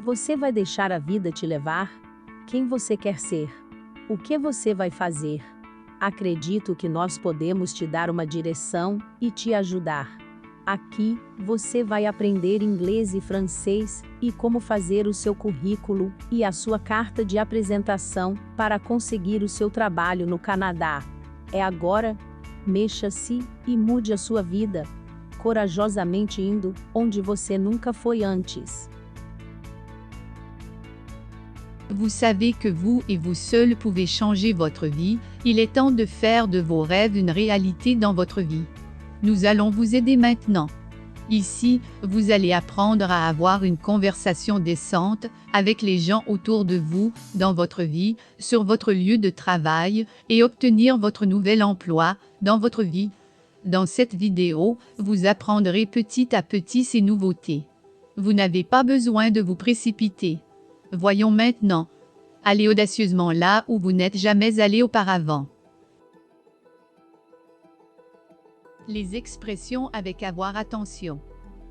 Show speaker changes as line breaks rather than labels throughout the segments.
Você vai deixar a vida te levar? Quem você quer ser? O que você vai fazer? Acredito que nós podemos te dar uma direção e te ajudar. Aqui, você vai aprender inglês e francês, e como fazer o seu currículo e a sua carta de apresentação para conseguir o seu trabalho no Canadá. É agora? Mexa-se e mude a sua vida, corajosamente indo onde você nunca foi antes.
Vous savez que vous et vous seul pouvez changer votre vie, il est temps de faire de vos rêves une réalité dans votre vie. Nous allons vous aider maintenant. Ici, vous allez apprendre à avoir une conversation décente avec les gens autour de vous, dans votre vie, sur votre lieu de travail, et obtenir votre nouvel emploi, dans votre vie. Dans cette vidéo, vous apprendrez petit à petit ces nouveautés. Vous n'avez pas besoin de vous précipiter. Voyons maintenant. Allez audacieusement là où vous n'êtes jamais allé auparavant. Les expressions avec avoir attention.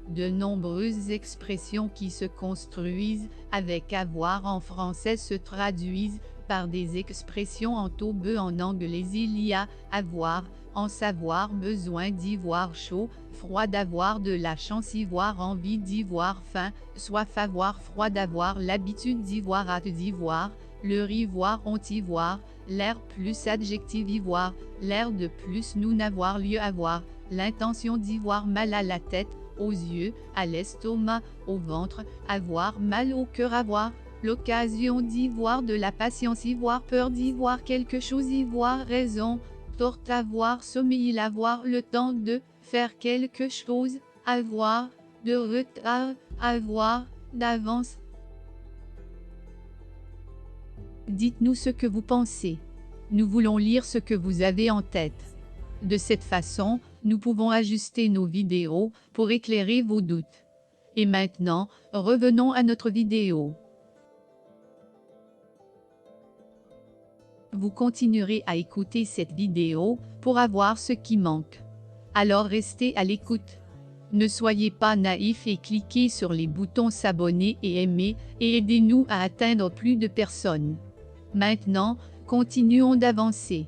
De nombreuses expressions qui se construisent avec avoir en français se traduisent par des expressions en taube en anglais. Il y a avoir, en savoir, besoin d'y voir chaud, froid, d'avoir de la chance, y voir envie, d'y voir faim, soif, avoir froid, d'avoir l'habitude, d'y voir hâte, d'y voir, leur, y voir, ont, y voir, l'air plus adjectif, y voir, l'air de plus, nous, n'avoir lieu, avoir, l'intention d'y voir mal à la tête, aux yeux, à l'estomac, au ventre, avoir mal au cœur, avoir l'occasion d'y voir de la patience, y voir peur, d'y voir quelque chose, y voir raison, tort, avoir sommeil, avoir le temps de faire quelque chose, avoir de retard, avoir d'avance. Dites-nous ce que vous pensez. Nous voulons lire ce que vous avez en tête. De cette façon, nous pouvons ajuster nos vidéos pour éclairer vos doutes. Et maintenant, revenons à notre vidéo. Vous continuerez à écouter cette vidéo pour avoir ce qui manque. Alors restez à l'écoute. Ne soyez pas naïfs et cliquez sur les boutons s'abonner et aimer et aidez-nous à atteindre plus de personnes. Maintenant, continuons d'avancer.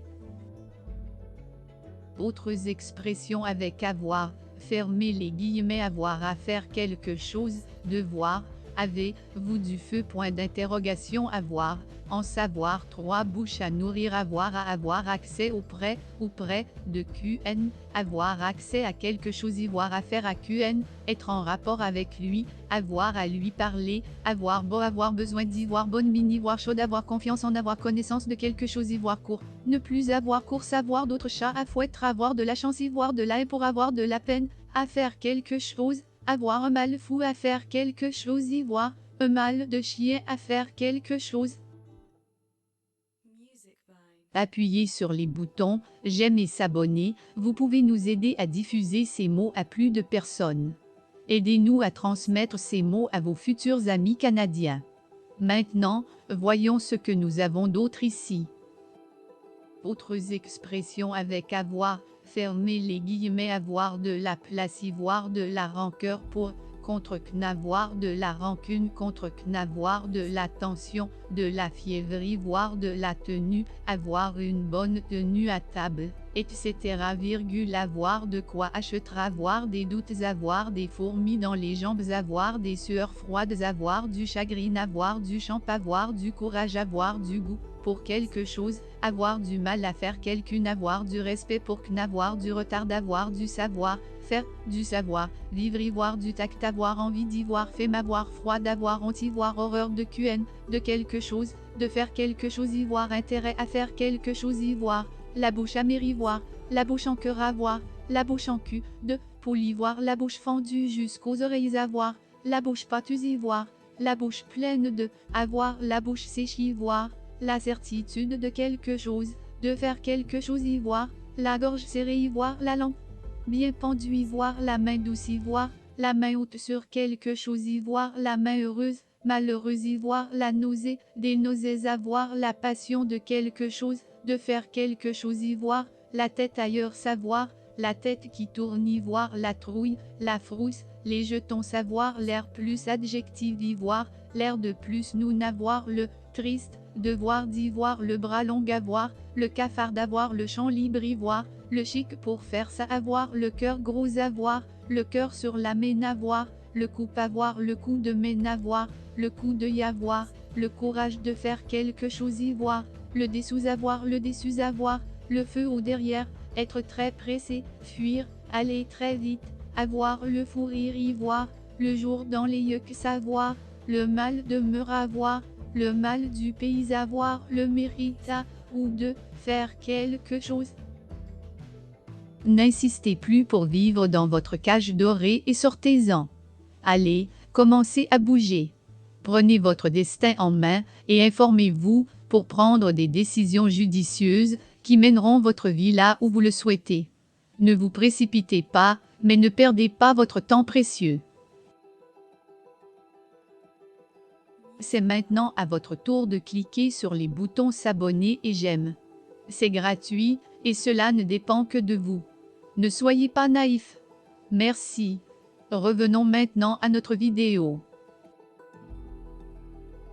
Autres expressions avec avoir, fermez les guillemets, avoir à faire quelque chose, devoir, avez-vous du feu, point d'interrogation, avoir, en savoir, trois bouches à nourrir, avoir à avoir accès auprès ou près de QN, avoir accès à quelque chose, y voir affaire à QN, être en rapport avec lui, avoir à lui parler, avoir beau, avoir besoin d'y voir bonne mine, y voir chaude, avoir confiance en, avoir connaissance de quelque chose, y voir court, ne plus avoir court, savoir d'autres chats à fouettre, avoir de la chance, y voir de la et pour avoir de la peine, à faire quelque chose, avoir un mal fou, à faire quelque chose, y voir un mal de chien, à faire quelque chose. Appuyez sur les boutons j'aime et s'abonner, vous pouvez nous aider à diffuser ces mots à plus de personnes. Aidez-nous à transmettre ces mots à vos futurs amis canadiens. Maintenant, voyons ce que nous avons d'autre ici. Autres expressions avec avoir, fermez les guillemets, avoir de la place, y voir de la rancœur, pour, contre, n'avoir de la rancune, contre, n'avoir de la tension, de la fièvre, y voir de la tenue, avoir une bonne tenue à table, etc. Avoir de quoi acheter, avoir des doutes, avoir des fourmis dans les jambes, avoir des sueurs froides, avoir du chagrin, avoir du champ, avoir du courage, avoir du goût pour quelque chose, avoir du mal à faire quelqu'une, avoir du respect pour n'avoir du retard, d'avoir du savoir, faire du savoir, vivre, y voir du tact, avoir envie d'y voir, fait, avoir froid, d'avoir honte, y voir horreur de QN, de quelque chose, de faire quelque chose, y voir intérêt à faire quelque chose, y voir la bouche amère, y voir la bouche en cœur, avoir la bouche en cul, de poule, y voir la bouche fendue jusqu'aux oreilles, avoir la bouche pâteuse, y voir la bouche pleine de, avoir la bouche sèche, y voir la certitude de quelque chose, de faire quelque chose, y voir la gorge serrée, y voir la langue bien pendue, y voir la main douce, y voir la main haute sur quelque chose, y voir la main heureuse, malheureuse, y voir la nausée, des nausées, avoir la passion de quelque chose, de faire quelque chose, y voir la tête ailleurs, savoir la tête qui tourne, y voir la trouille, la frousse, les jetons savoir l'air plus adjectif d'ivoire, l'air de plus nous n'avoir le triste, devoir d'ivoire le bras long avoir, le cafard d'avoir le champ libre ivoire, le chic pour faire ça avoir le cœur gros avoir, le cœur sur la main avoir, le coup avoir le coup de main avoir, le coup de y avoir, le courage de faire quelque chose y voir, le dessous avoir le dessus avoir, le feu au derrière, être très pressé, fuir, aller très vite, avoir le fou rire y voir, le jour dans les yeux que savoir, le mal demeure avoir, le mal du pays avoir, le mérite à, ou de, faire quelque chose. N'insistez plus pour vivre dans votre cage dorée et sortez-en. Allez, commencez à bouger. Prenez votre destin en main et informez-vous pour prendre des décisions judicieuses qui mèneront votre vie là où vous le souhaitez. Ne vous précipitez pas, mais ne perdez pas votre temps précieux. C'est maintenant à votre tour de cliquer sur les boutons s'abonner et j'aime. C'est gratuit et cela ne dépend que de vous. Ne soyez pas naïfs. Merci. Revenons maintenant à notre vidéo.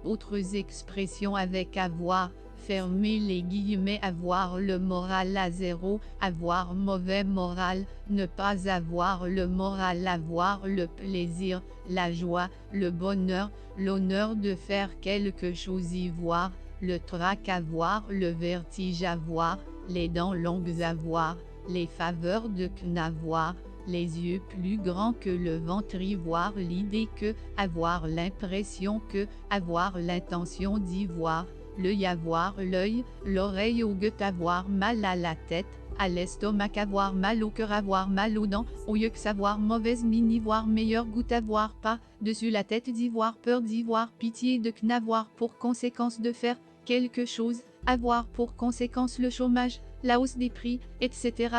Autres expressions avec avoir, fermez les guillemets, avoir le moral à zéro, avoir mauvais moral, ne pas avoir le moral, avoir le plaisir, la joie, le bonheur, l'honneur de faire quelque chose y voir, le trac avoir, le vertige avoir, les dents longues avoir, les faveurs de n'avoir, les yeux plus grands que le ventre y voir, l'idée que, avoir l'impression que, avoir l'intention d'y voir, l'œil avoir l'œil, l'oreille au guet avoir mal à la tête, à l'estomac avoir mal au cœur avoir mal aux dents, au lieu que savoir mauvaise mine y voir meilleur goût avoir pas, dessus la tête d'y voir peur d'y voir pitié de n'avoir pour conséquence de faire quelque chose, avoir pour conséquence le chômage, la hausse des prix, etc.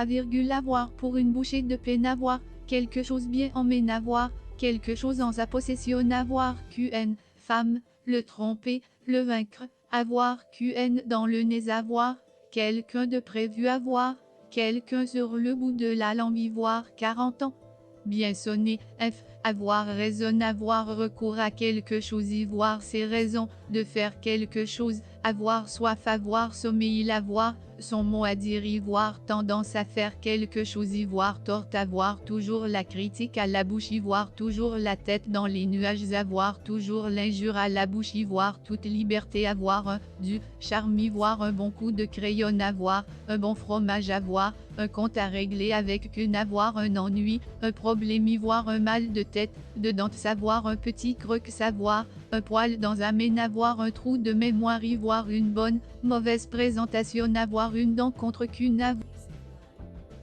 Avoir pour une bouchée de pain avoir, quelque chose bien en main avoir, quelque chose en sa possession avoir, qn, femme, le tromper, le vaincre, avoir qn dans le nez avoir, quelqu'un de prévu avoir, quelqu'un sur le bout de la langue y voir 40 ans. Bien sonné, f, avoir raison, avoir recours à quelque chose y voir ses raisons de faire quelque chose, avoir soif, avoir sommeil, avoir son mot à dire y voir tendance à faire quelque chose y voir tort, avoir toujours la critique à la bouche y voir toujours la tête dans les nuages, avoir toujours l'injure à la bouche y voir toute liberté, avoir un du charme y voir un bon coup de crayon, avoir un bon fromage, avoir un compte à régler avec qu'une, avoir un ennui, un problème y voir un mal de tête, dedans savoir un petit creux, savoir un poil dans un mène, avoir un trou de mémoire y voir une bonne, mauvaise présentation, avoir une dent contre qu'une,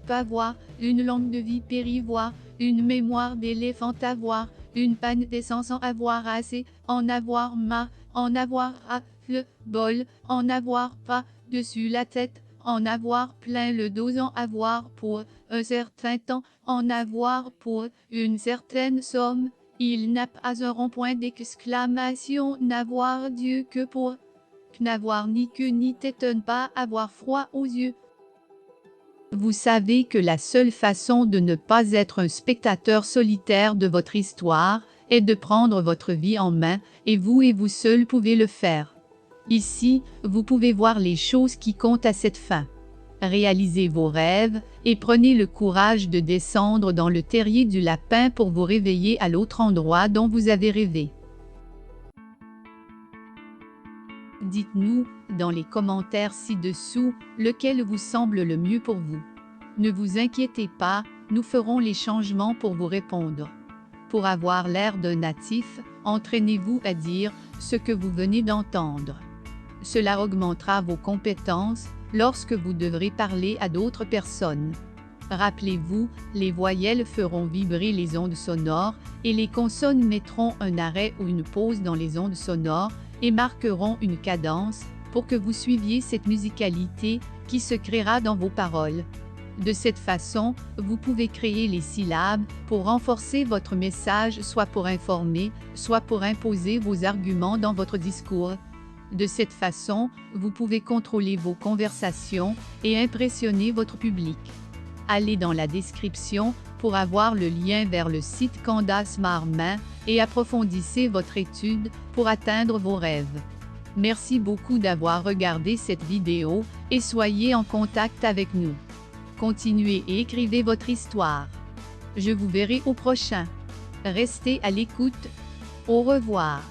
pas voir, une langue de vipère y voir, une mémoire d'éléphant avoir, une panne d'essence en avoir assez, en avoir marre, en avoir à, le bol, en avoir pas, dessus la tête, en avoir plein le dos, en avoir pour un certain temps, en avoir pour une certaine somme. Il n'a pas un rond-point d'exclamation, n'avoir Dieu que pour, n'avoir ni queue ni tête, ne pas avoir froid aux yeux. Vous savez que la seule façon de ne pas être un spectateur solitaire de votre histoire est de prendre votre vie en main, et vous seul pouvez le faire. Ici, vous pouvez voir les choses qui comptent à cette fin. Réalisez vos rêves, et prenez le courage de descendre dans le terrier du lapin pour vous réveiller à l'autre endroit dont vous avez rêvé. Dites-nous, dans les commentaires ci-dessous, lequel vous semble le mieux pour vous. Ne vous inquiétez pas, nous ferons les changements pour vous répondre. Pour avoir l'air d'un natif, entraînez-vous à dire ce que vous venez d'entendre. Cela augmentera vos compétences lorsque vous devrez parler à d'autres personnes. Rappelez-vous, les voyelles feront vibrer les ondes sonores et les consonnes mettront un arrêt ou une pause dans les ondes sonores et marqueront une cadence pour que vous suiviez cette musicalité qui se créera dans vos paroles. De cette façon, vous pouvez créer les syllabes pour renforcer votre message, soit pour informer, soit pour imposer vos arguments dans votre discours. De cette façon, vous pouvez contrôler vos conversations et impressionner votre public. Allez dans la description pour avoir le lien vers le site Candace Marmin et approfondissez votre étude pour atteindre vos rêves. Merci beaucoup d'avoir regardé cette vidéo et soyez en contact avec nous. Continuez et écrivez votre histoire. Je vous verrai au prochain. Restez à l'écoute. Au revoir.